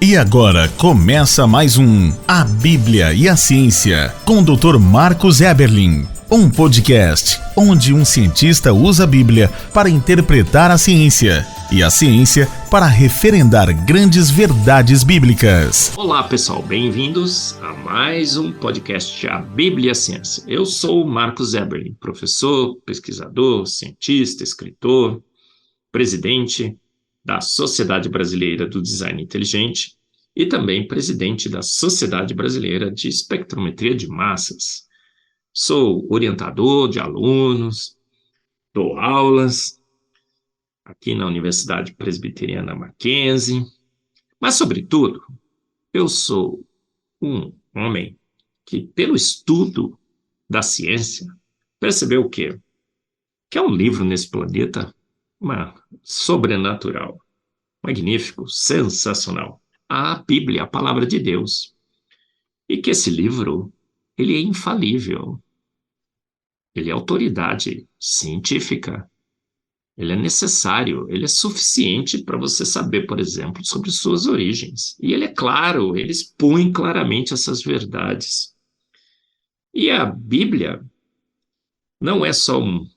E agora começa mais um A Bíblia e a Ciência, com o Dr. Marcos Eberlin. Um podcast onde um cientista usa a Bíblia para interpretar a ciência e a ciência para referendar grandes verdades bíblicas. Olá pessoal, bem-vindos a mais um podcast A Bíblia e a Ciência. Eu sou o Marcos Eberlin, professor, pesquisador, cientista, escritor, presidente da Sociedade Brasileira do Design Inteligente e também presidente da Sociedade Brasileira de Espectrometria de Massas. Sou orientador de alunos, dou aulas aqui na Universidade Presbiteriana Mackenzie, mas, sobretudo, eu sou um homem que, pelo estudo da ciência, percebeu o quê? Que há um livro nesse planeta, sobrenatural, magnífico, sensacional, a Bíblia, a Palavra de Deus, e que esse livro, ele é infalível, ele é autoridade científica, ele é necessário, ele é suficiente para você saber, por exemplo, sobre suas origens. E ele é claro, ele expõe claramente essas verdades. E a Bíblia não é só um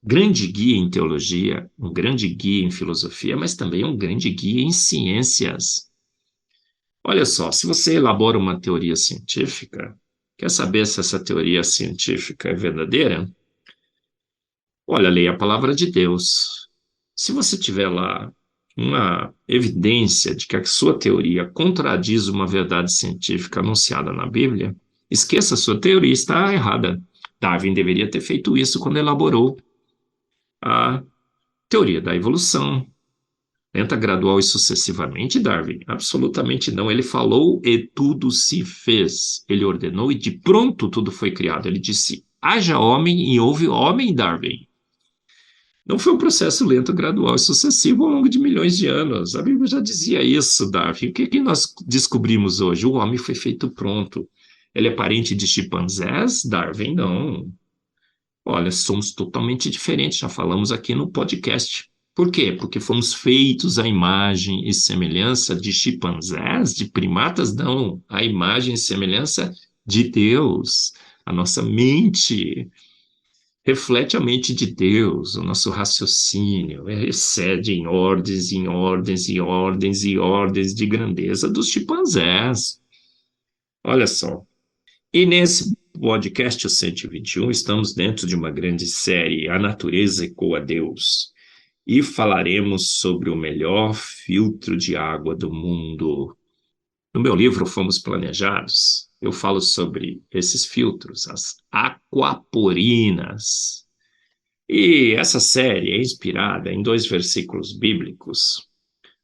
grande guia em teologia, um grande guia em filosofia, mas também um grande guia em ciências. Olha só, se você elabora uma teoria científica, quer saber se essa teoria científica é verdadeira? Olha, leia a palavra de Deus. Se você tiver lá uma evidência de que a sua teoria contradiz uma verdade científica anunciada na Bíblia, esqueça, a sua teoria está errada. Darwin deveria ter feito isso quando elaborou a teoria da evolução. Lenta, gradual e sucessivamente, Darwin? Absolutamente não. Ele falou e tudo se fez. Ele ordenou e de pronto tudo foi criado. Ele disse, haja homem e houve homem, Darwin. Não foi um processo lento, gradual e sucessivo ao longo de milhões de anos. A Bíblia já dizia isso, Darwin. O que nós descobrimos hoje? O homem foi feito pronto. Ele é parente de chimpanzés? Darwin, não. Olha, somos totalmente diferentes, já falamos aqui no podcast. Por quê? Porque fomos feitos à imagem e semelhança de chimpanzés, de primatas, não. À imagem e semelhança de Deus. A nossa mente reflete a mente de Deus, o nosso raciocínio excede em ordens, em ordens, em ordens e ordens de grandeza dos chimpanzés. Olha só. E nesse podcast, o 121, estamos dentro de uma grande série, A Natureza Ecoa a Deus, e falaremos sobre o melhor filtro de água do mundo. No meu livro, Fomos Planejados, eu falo sobre esses filtros, as aquaporinas. E essa série é inspirada em 2 versículos bíblicos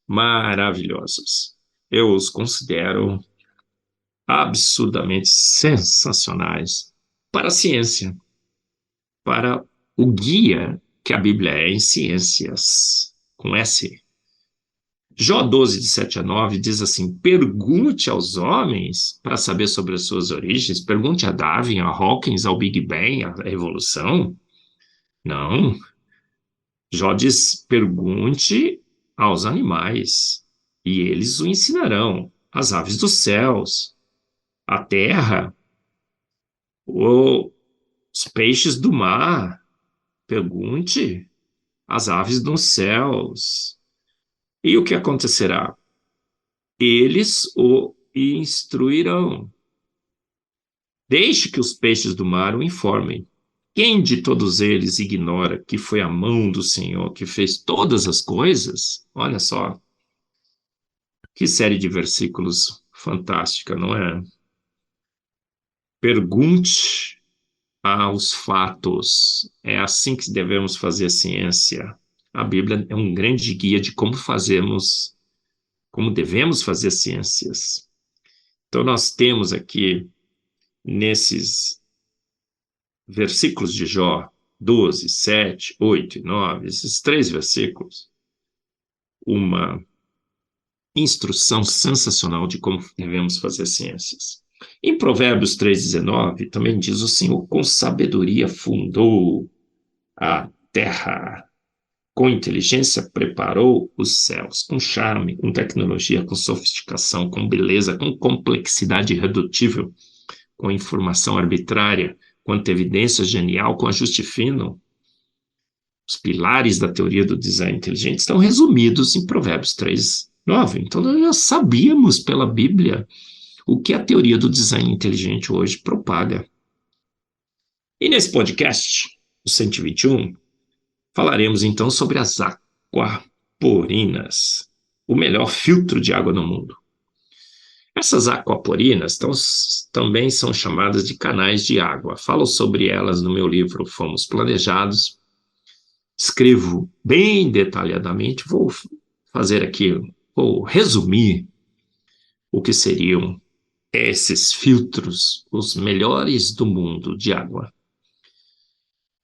maravilhosos. Eu os considero absurdamente sensacionais para a ciência, para o guia que a Bíblia é em ciências, com S. Jó 12, de 7 a 9, diz assim, pergunte aos homens para saber sobre as suas origens, pergunte a Darwin, a Hawkins, ao Big Bang, à evolução. Não. Jó diz, pergunte aos animais, e eles o ensinarão, as aves dos céus, a terra, os peixes do mar, pergunte às aves dos céus. E o que acontecerá? Eles o instruirão. Deixe que os peixes do mar o informem. Quem de todos eles ignora que foi a mão do Senhor que fez todas as coisas? Olha só, que série de versículos fantástica, não é? Pergunte aos fatos. É assim que devemos fazer a ciência. A Bíblia é um grande guia de como devemos fazer ciências. Então, nós temos aqui, nesses versículos de Jó, 12, 7, 8 e 9, esses 3 versículos, uma instrução sensacional de como devemos fazer ciências. Em Provérbios 3,19, também diz o Senhor, com sabedoria fundou a terra, com inteligência, preparou os céus, com charme, com tecnologia, com sofisticação, com beleza, com complexidade irredutível, com informação arbitrária, com evidência genial, com ajuste fino. Os pilares da teoria do design inteligente estão resumidos em Provérbios 3:9. Então, nós já sabíamos pela Bíblia o que a teoria do design inteligente hoje propaga. E nesse podcast, o 121, falaremos então sobre as aquaporinas, o melhor filtro de água no mundo. Essas aquaporinas também são chamadas de canais de água. Falo sobre elas no meu livro Fomos Planejados. Escrevo bem detalhadamente, vou fazer aqui, vou resumir o que seriam esses filtros, os melhores do mundo de água.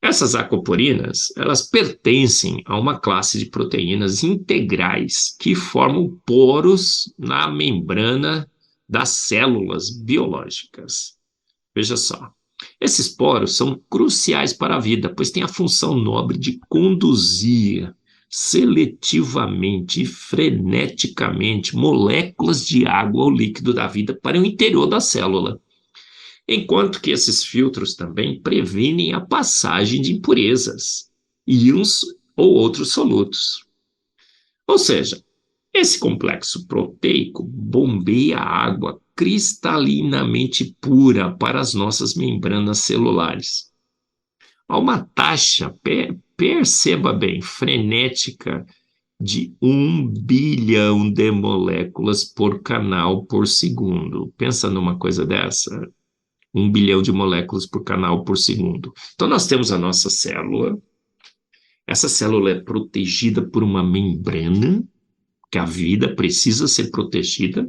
Essas aquaporinas, elas pertencem a uma classe de proteínas integrais que formam poros na membrana das células biológicas. Veja só, esses poros são cruciais para a vida, pois têm a função nobre de conduzir seletivamente e freneticamente moléculas de água ou líquido da vida para o interior da célula. Enquanto que esses filtros também previnem a passagem de impurezas, íons ou outros solutos. Ou seja, esse complexo proteico bombeia água cristalinamente pura para as nossas membranas celulares. Há uma taxa, perceba bem, frenética de 1 bilhão de moléculas por canal por segundo. Pensa numa coisa dessa? 1 bilhão de moléculas por canal por segundo. Então, nós temos a nossa célula. Essa célula é protegida por uma membrana, que a vida precisa ser protegida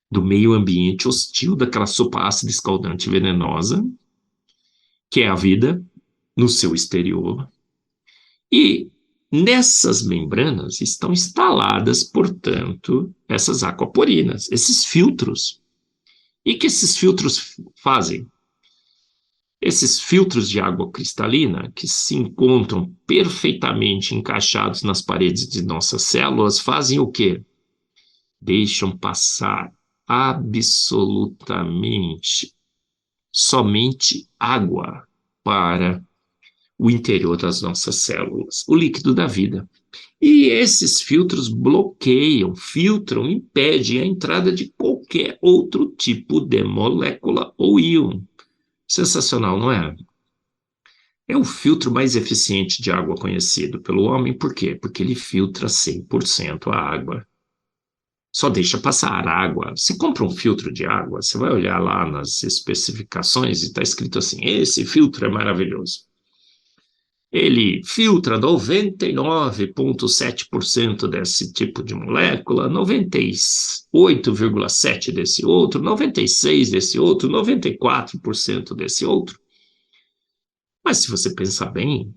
do meio ambiente hostil, daquela sopa ácida escaldante venenosa, que é a vida no seu exterior. E nessas membranas estão instaladas, portanto, essas aquaporinas, esses filtros. E que esses filtros fazem? Esses filtros de água cristalina, que se encontram perfeitamente encaixados nas paredes de nossas células, fazem o quê? Deixam passar absolutamente somente água para o interior das nossas células, o líquido da vida. E esses filtros bloqueiam, filtram, impedem a entrada de qualquer outro tipo de molécula ou íon. Sensacional, não é? É o filtro mais eficiente de água conhecido pelo homem. Por quê? Porque ele filtra 100% a água. Só deixa passar água. Você compra um filtro de água, você vai olhar lá nas especificações e está escrito assim: esse filtro é maravilhoso. Ele filtra 99,7% desse tipo de molécula, 98,7% desse outro, 96% desse outro, 94% desse outro. Mas se você pensar bem,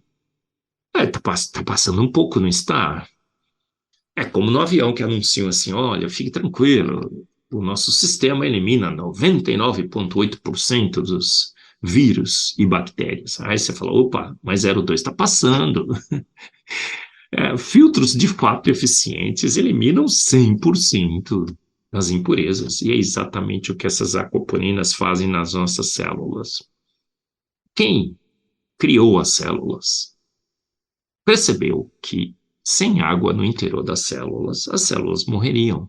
tá passando um pouco, não está? É como no avião que anunciam assim: olha, fique tranquilo, o nosso sistema elimina 99,8% dos vírus e bactérias. Aí você fala: opa, mas 0,2 está passando. Filtros de fato eficientes eliminam 100% das impurezas, e é exatamente o que essas aquaponinas fazem nas nossas células. Quem criou as células percebeu que sem água no interior das células, as células morreriam.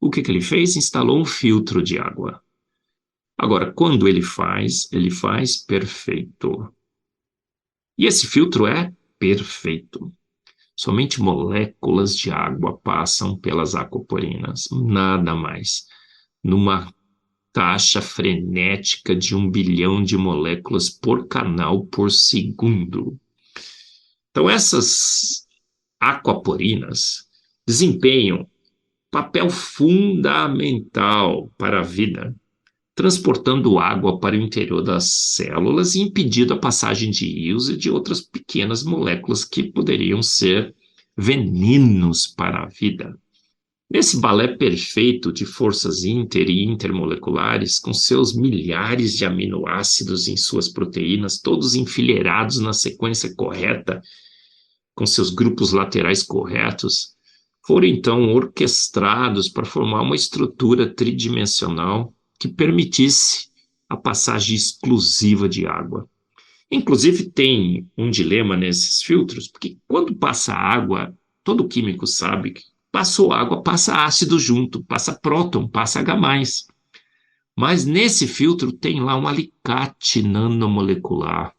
O que ele fez? Instalou um filtro de água. Agora, quando ele faz perfeito. E esse filtro é perfeito. Somente moléculas de água passam pelas aquaporinas, nada mais. Numa taxa frenética de 1 bilhão de moléculas por canal por segundo. Então, essas aquaporinas desempenham papel fundamental para a vida, transportando água para o interior das células e impedindo a passagem de íons e de outras pequenas moléculas que poderiam ser venenos para a vida. Nesse balé perfeito de forças inter e intermoleculares, com seus milhares de aminoácidos em suas proteínas, todos enfileirados na sequência correta, com seus grupos laterais corretos, foram então orquestrados para formar uma estrutura tridimensional que permitisse a passagem exclusiva de água. Inclusive tem um dilema nesses filtros, porque quando passa água, todo químico sabe que passou água, passa ácido junto, passa próton, passa H+. Mas nesse filtro tem lá um alicate nanomolecular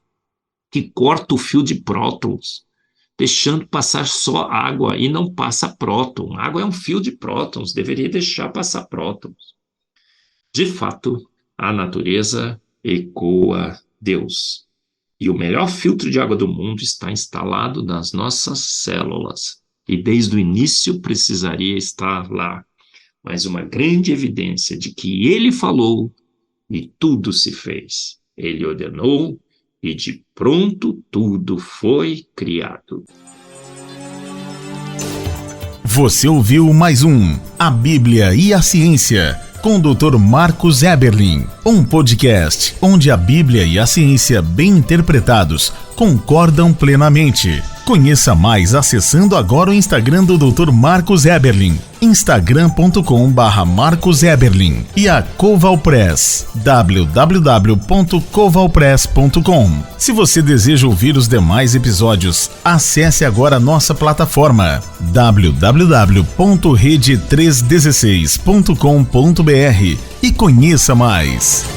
que corta o fio de prótons, deixando passar só água e não passa próton. A água é um fio de prótons, deveria deixar passar prótons. De fato, a natureza ecoa Deus. E o melhor filtro de água do mundo está instalado nas nossas células. E desde o início precisaria estar lá. Mas uma grande evidência de que ele falou e tudo se fez. Ele ordenou e de pronto tudo foi criado. Você ouviu mais um A Bíblia e a Ciência, com o Dr. Marcos Eberlin, um podcast onde a Bíblia e a ciência bem interpretados concordam plenamente. Conheça mais acessando agora o Instagram do Dr. Marcos Eberlin, instagram.com/Marcos Eberlin, e a Coval Press, www.covalpress.com. Se você deseja ouvir os demais episódios, acesse agora nossa plataforma www.rede316.com.br e conheça mais.